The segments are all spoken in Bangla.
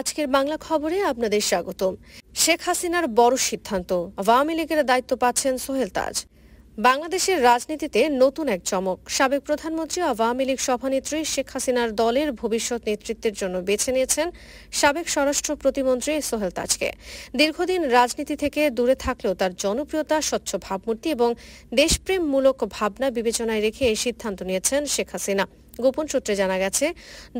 আজকের বাংলা খবরে আপনাদের স্বাগতম। শেখ হাসিনার বড় সিদ্ধান্ত, আওয়ামী লীগের দায়িত্ব পাচ্ছেন সোহেল তাজ। বাংলাদেশের রাজনীতিতে নতুন এক চমক। সাবেক প্রধানমন্ত্রী আওয়ামী লীগ সভানেত্রী শেখ হাসিনার দলের ভবিষ্যৎ নেতৃত্বের জন্য বেছে নিয়েছেন সাবেক স্বরাষ্ট্র প্রতিমন্ত্রী সোহেল তাজকে। দীর্ঘদিন রাজনীতি থেকে দূরে থাকলেও তার জনপ্রিয়তা, স্বচ্ছ ভাবমূর্তি এবং দেশপ্রেমমূলক ভাবনা বিবেচনায় রেখে এই সিদ্ধান্ত নিয়েছেন শেখ হাসিনা। গোপন সূত্রে জানা গেছে,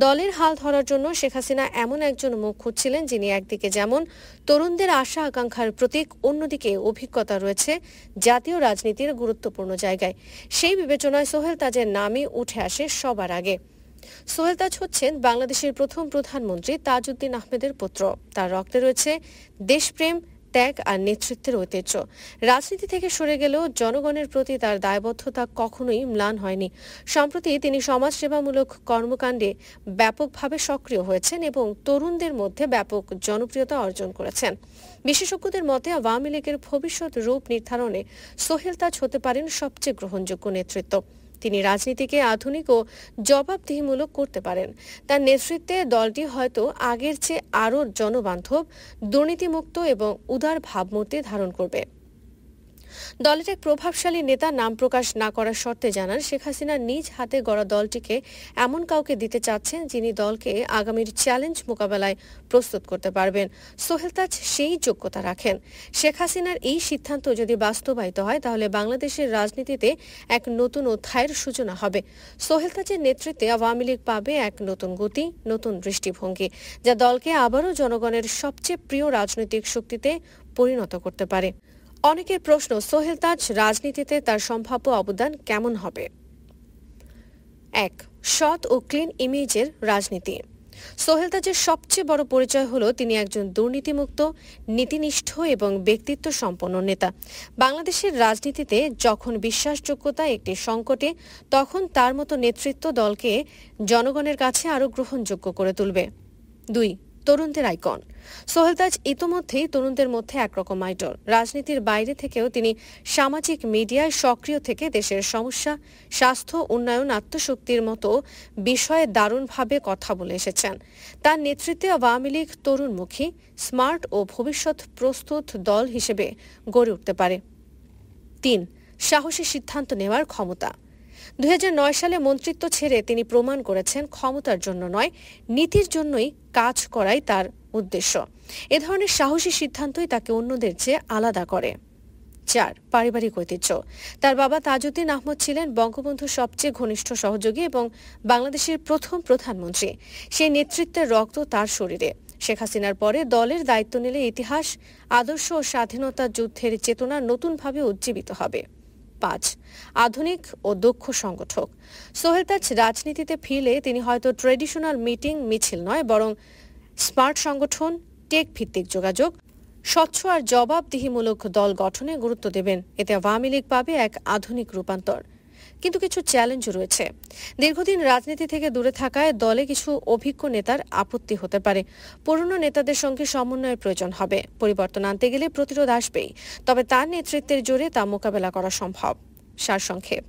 দলের হাল ধরার জন্য শেখ হাসিনা এমন একজন মুখ খুঁজছিলেন যিনি একদিকে যেমন তরুণদের আশা আকাঙ্ক্ষার প্রতীক, অন্যদিকে অভিজ্ঞতা রয়েছে জাতীয় রাজনীতির গুরুত্বপূর্ণ জায়গায়। সেই বিবেচনায় সোহেল তাজের নামই উঠে আসে সবার আগে। সোহেল তাজ হচ্ছেন বাংলাদেশের প্রথম প্রধানমন্ত্রী তাজউদ্দিন আহমেদের পুত্র। তার রক্তে রয়েছে দেশপ্রেম, ত্যাগ আর নেতৃত্বের ঐতিহ্য। রাজনীতি থেকে সরে গেলেও জনগণের প্রতি তার দায়বদ্ধতা কখনোই ম্লান হয়নি। সম্প্রতি তিনি সমাজসেবামূলক কর্মকাণ্ডে ব্যাপকভাবে সক্রিয় হয়েছেন এবং তরুণদের মধ্যে ব্যাপক জনপ্রিয়তা অর্জন করেছেন। বিশেষজ্ঞদের মতে আওয়ামী লীগের ভবিষ্যৎ রূপ নির্ধারণে সোহেল তাজ হতে পারেন সবচেয়ে গ্রহণযোগ্য নেতৃত্ব। তিনি রাজনীতিকে আধুনিক ও জবাবদিহিমূলক করতে পারেন। তার নেতৃত্বে দলটি হয়তো আগের চেয়ে আরও জনবান্ধব, দুর্নীতিমুক্ত এবং উদার ভাবমূর্তি ধারণ করবে। দলের এক প্রভাবশালী নেতা নাম প্রকাশ না করার শর্তে জানান, শেখ হাসিনা নিজ হাতে গড়া দলটিকে এমন কাউকে দিতে চাচ্ছেন যিনি দলকে আগামীর চ্যালেঞ্জ মোকাবেলায় প্রস্তুত করতে পারবেন। সোহেল তাজ সেই যোগ্যতা রাখেন। শেখ হাসিনার এই সিদ্ধান্ত যদি বাস্তবায়িত হয় তাহলে বাংলাদেশের রাজনীতিতে এক নতুন অধ্যায়ের সূচনা হবে। সোহেল তাজের নেতৃত্বে আওয়ামী লীগ পাবে এক নতুন গতি, নতুন দৃষ্টিভঙ্গি, যা দলকে আবারও জনগণের সবচেয়ে প্রিয় রাজনৈতিক শক্তিতে পরিণত করতে পারে। অনেকের প্রশ্ন, সোহেল তাজ রাজনীতিতে তার সম্ভাব্য অবদান কেমন হবে? ১. সৎ ও ক্লিন ইমেজের রাজনীতি। সোহেল তাজের সবচেয়ে বড় পরিচয় হলো তিনি একজন দুর্নীতিমুক্ত, নীতিনিষ্ঠ এবং ব্যক্তিত্ব সম্পন্ন নেতা। বাংলাদেশের রাজনীতিতে যখন বিশ্বাসযোগ্যতা একটি সংকটে, তখন তার মতো নেতৃত্ব দলকে জনগণের কাছে আরও গ্রহণযোগ্য করে তুলবে। ২. তরুণদের আইকন। সোহেল তাজ ইতোমধ্যেই তরুণদের মধ্যে একরকম আইডল। রাজনীতির বাইরে থেকেও তিনি সামাজিক মিডিয়ায় সক্রিয় থেকে দেশের সমস্যা, স্বাস্থ্য, উন্নয়ন, আত্মশক্তির মতো বিষয়ে দারুণভাবে কথা বলে এসেছেন। তার নেতৃত্বে আওয়ামী লীগ তরুণমুখী, স্মার্ট ও ভবিষ্যৎ প্রস্তুত দল হিসেবে গড়ে উঠতে পারে। ৩. সাহসী সিদ্ধান্ত নেওয়ার ক্ষমতা। ২০০৯ সালে মন্ত্রিত্ব ছেড়ে তিনি প্রমাণ করেছেন ক্ষমতার জন্য নয়, নীতির জন্যই কাজ করাই তার উদ্দেশ্য। এ ধরনের সাহসী সিদ্ধান্তই তাকে অন্যদের চেয়ে আলাদা করে। ৪. পারিবারিক ঐতিহ্য। তার বাবা তাজউদ্দিন আহমদ ছিলেন বঙ্গবন্ধুর সবচেয়ে ঘনিষ্ঠ সহযোগী এবং বাংলাদেশের প্রথম প্রধানমন্ত্রী। সেই নেতৃত্বের রক্ত তার শরীরে। শেখ হাসিনার পরে দলের দায়িত্ব নিলে ইতিহাস, আদর্শ ও স্বাধীনতা যুদ্ধের চেতনা নতুনভাবে উজ্জীবিত হবে। ৫. আধুনিক ও দক্ষ সংগঠক। সোহেল তাজ রাজনীতিতে ফিরলে তিনি হয়তো ট্রেডিশনাল মিটিং মিছিল নয়, বরং স্মার্ট সংগঠন, টেক ভিত্তিক যোগাযোগ, স্বচ্ছ আর জবাবদিহিমূলক দল গঠনে গুরুত্ব দেবেন। এতে আওয়ামী লীগ পাবে এক আধুনিক রূপান্তর। কিন্তু কিছু চ্যালেঞ্জও রয়েছে। দীর্ঘদিন রাজনীতি থেকে দূরে থাকায় দলে কিছু অভিজ্ঞ নেতার আপত্তি হতে পারে। পুরনো নেতাদের সঙ্গে সমন্বয়ের প্রয়োজন হবে। পরিবর্তন আনতে গেলে প্রতিরোধ আসবেই, তবে তার নেতৃত্বের জোরে তা মোকাবেলা করা সম্ভব। সারসংক্ষেপ,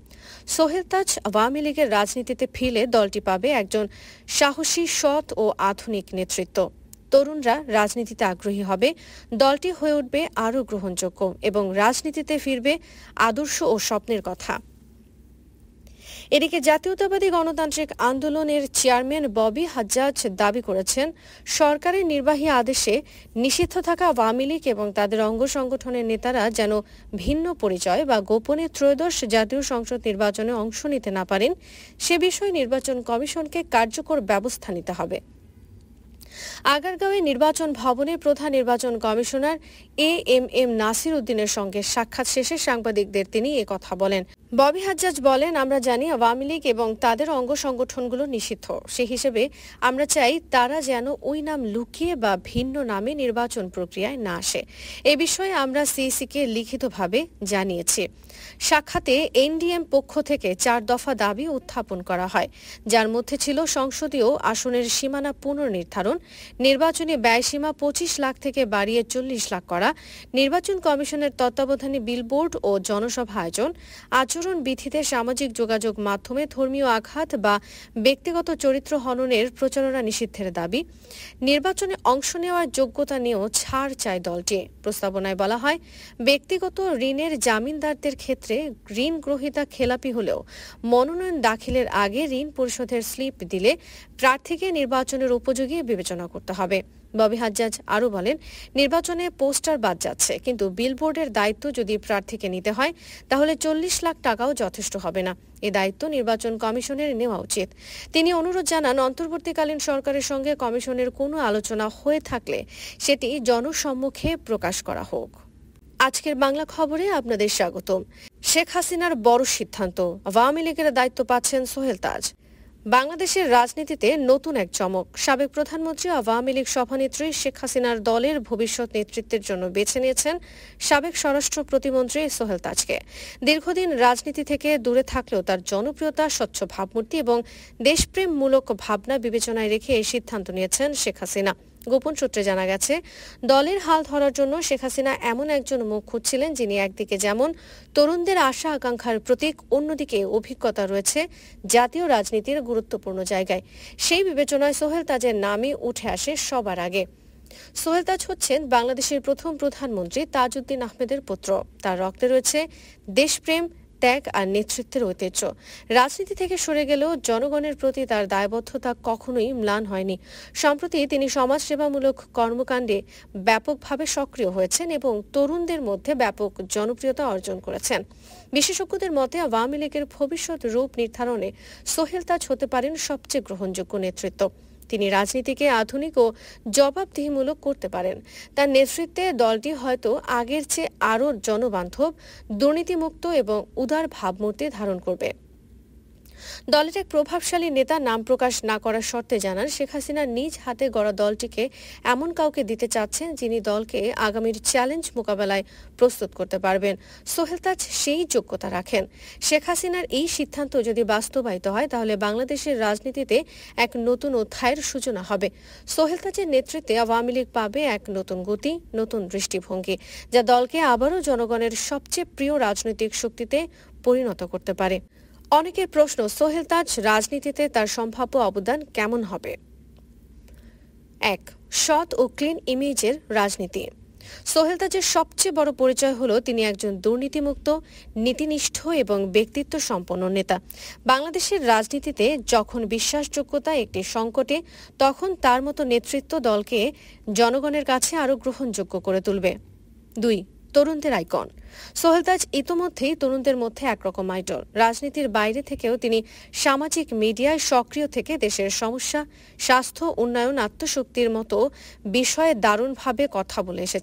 সোহেল তাজ আওয়ামী লীগের রাজনীতিতে ফিরলে দলটি পাবে একজন সাহসী, সৎ ও আধুনিক নেতৃত্ব। তরুণরা রাজনীতিতে আগ্রহী হবে, দলটি হয়ে উঠবে আরও গ্রহণযোগ্য এবং রাজনীতিতে ফিরবে আদর্শ ও স্বপ্নের কথা। এদিকে জাতীয়তাবাদী গণতান্ত্রিক আন্দোলনের চেয়ারম্যান ববি হাজ্জাজ দাবি করেছেন, সরকারের নির্বাহী আদেশে নিষিদ্ধ থাকা আওয়ামী লীগ এবং তাদের অঙ্গ সংগঠনের নেতারা যেন ভিন্ন পরিচয় বা গোপনে ত্রয়োদশ জাতীয় সংসদ নির্বাচনে অংশ নিতে না পারেন, সে বিষয়ে নির্বাচন কমিশনকে কার্যকর ব্যবস্থা নিতে হবে। আগারগাঁওয়ে নির্বাচন ভবনে প্রধান নির্বাচন কমিশনার এএমএম নাসির উদ্দিনের সঙ্গে সাক্ষাৎ শেষে সাংবাদিকদের তিনি একথা বলেন। ববি হাজ্জাজ বলেন, আমরা জানি আওয়ামী লীগ এবং তাদের অঙ্গ সংগঠনগুলো নিষিদ্ধ। সে হিসেবে আমরা চাই তারা যেন ওই নাম লুকিয়ে বা ভিন্ন নামে নির্বাচন প্রক্রিয়ায় না আসে। এ বিষয়ে আমরা সিইসিকে লিখিতভাবে জানিয়েছি। সাক্ষাতে এনডিএম পক্ষ থেকে 4 দফা দাবি উত্থাপন করা হয়, যার মধ্যে ছিল সংসদীয় আসনের সীমানা পুনর্নির্ধারণ, নির্বাচনী ব্যয়সীমা 25 লাখ থেকে বাড়িয়ে 40 লাখ করা, নির্বাচন কমিশনের তত্ত্বাবধানে বিলবোর্ড ও জনসভা আয়োজন, আচরণ আচরণ বিধিতে সামাজিক যোগাযোগ মাধ্যমে ধর্মীয় আঘাত বা ব্যক্তিগত চরিত্র হননের প্রচারণা নিষিদ্ধের দাবি, নির্বাচনে অংশ নেওয়ার যোগ্যতা নিয়েও ছাড় চায় দলটি। প্রস্তাবনায় বলা হয়, ব্যক্তিগত ঋণের জামিনদারদের ক্ষেত্রে ঋণ গ্রহীতা খেলাপি হলেও মনোনয়ন দাখিলের আগে ঋণ পরিশোধের স্লিপ দিলে প্রার্থীকে নির্বাচনের উপযোগী বিবেচনা করতে হবে। ববি হাজ্জাজ আরও বলেন, নির্বাচনে পোস্টার বাদ যাচ্ছে, কিন্তু বিলবোর্ডের দায়িত্ব যদি প্রার্থীকে নিতে হয় তাহলে 40 লাখ টাকাও যথেষ্ট হবে না। এ দায়িত্ব নির্বাচন কমিশনের নেওয়া উচিত। তিনি অনুরোধ জানান, অন্তর্বর্তীকালীন সরকারের সঙ্গে কমিশনের কোনো আলোচনা হয়ে থাকলে সেটি জনসম্মুখে প্রকাশ করা হোক। আজকের বাংলা খবরে আপনাদের স্বাগতম। শেখ হাসিনার বড় সিদ্ধান্ত, আওয়ামী লীগের দায়িত্ব পাচ্ছেন সোহেল তাজ। বাংলাদেশের রাজনীতিতে নতুন এক চমক। সাবেক প্রধানমন্ত্রী আওয়ামী লীগ সভানেত্রী শেখ হাসিনার দলের ভবিষ্যৎ নেতৃত্বের জন্য বেছে নিয়েছেন সাবেক স্বরাষ্ট্র প্রতিমন্ত্রী সোহেল তাজকে। দীর্ঘদিন রাজনীতি থেকে দূরে থাকলেও তার জনপ্রিয়তা, স্বচ্ছ ভাবমূর্তি এবং দেশপ্রেমমূলক ভাবনা বিবেচনায় রেখে এই সিদ্ধান্ত নিয়েছেন শেখ হাসিনা। গোপন সূত্রে জানা গেছে, দলের হাল ধরার জন্য শেখ হাসিনা এমন একজন মুখ খুঁজছিলেন যিনি একদিকে যেমন তরুণদের আশা আকাঙ্ক্ষার প্রতীক, অন্যদিকে অভিজ্ঞতা রয়েছে জাতীয় রাজনীতির গুরুত্বপূর্ণ জায়গায়। সেই বিবেচনায় সোহেল তাজের নামই উঠে আসে সবার আগে। সোহেল তাজ হচ্ছেন বাংলাদেশের প্রথম প্রধানমন্ত্রী তাজউদ্দিন আহমেদের পুত্র। তার রক্তে রয়েছে দেশপ্রেম, ত্যাগ আর নেতৃত্বের ঐতিহ্য। রাজনীতি থেকে সরে গেলেও জনগণের প্রতি তার দায়বদ্ধতা কখনোই ম্লান হয়নি। সম্প্রতি তিনি সমাজসেবামূলক কর্মকাণ্ডে ব্যাপকভাবে সক্রিয় হয়েছেন এবং তরুণদের মধ্যে ব্যাপক জনপ্রিয়তা অর্জন করেছেন। বিশেষজ্ঞদের মতে, আওয়ামী লীগের ভবিষ্যৎ রূপ নির্ধারণে সোহেল তাজ হতে পারেন সবচেয়ে গ্রহণযোগ্য নেতৃত্ব। তিনি রাজনীতিকে আধুনিক ও জবাবদিহিমূলক করতে পারেন। তার নেতৃত্বে দলটি হয়তো আগের চেয়ে আরও জনবান্ধব, দুর্নীতিমুক্ত এবং উদার ভাবমূর্তি ধারণ করবে। দলের এক প্রভাবশালী নেতা নাম প্রকাশ না করার শর্তে জানান, শেখ হাসিনা নিজ হাতে গড়া দলটিকে এমন কাউকে দিতে চাচ্ছেন যিনি দলকে আগামীর চ্যালেঞ্জ মোকাবেলায় প্রস্তুত করতে পারবেন। সোহেল তাজ সেই যোগ্যতা রাখেন। শেখ হাসিনার এই সিদ্ধান্ত যদি বাস্তবায়িত হয় তাহলে বাংলাদেশের রাজনীতিতে এক নতুন অধ্যায়ের সূচনা হবে। সোহেল তাজের নেতৃত্বে আওয়ামী লীগ পাবে এক নতুন গতি, নতুন দৃষ্টিভঙ্গি, যা দলকে আবারও জনগণের সবচেয়ে প্রিয় রাজনৈতিক শক্তিতে পরিণত করতে পারে। অনেকের প্রশ্ন, সোহেল তাজ রাজনীতিতে তার সম্ভাব্য অবদান কেমন হবে? 1. সৎ ও ক্লিন ইমেজের রাজনীতি। সোহেল তাজের সবচেয়ে বড় পরিচয় হলো তিনি একজন দুর্নীতিমুক্ত, নীতিনিষ্ঠ এবং ব্যক্তিত্ব সম্পন্ন নেতা। বাংলাদেশের রাজনীতিতে যখন বিশ্বাসযোগ্যতা একটি সংকটে, তখন তার মতো নেতৃত্ব দলকে জনগণের কাছে আরও গ্রহণযোগ্য করে তুলবে। 2. তরুণদের আইকন। সোহেল তাজ ইতোমধ্যেই তরুণদের মধ্যে একরকম আইডল। রাজনীতির বাইরে থেকেও তিনি সামাজিক মিডিয়ায় সক্রিয় থেকে দেশের সমস্যা, স্বাস্থ্য, উন্নয়ন, আত্মশক্তির মতো বিষয়ে দারুণভাবে কথা বলে এসেছেন।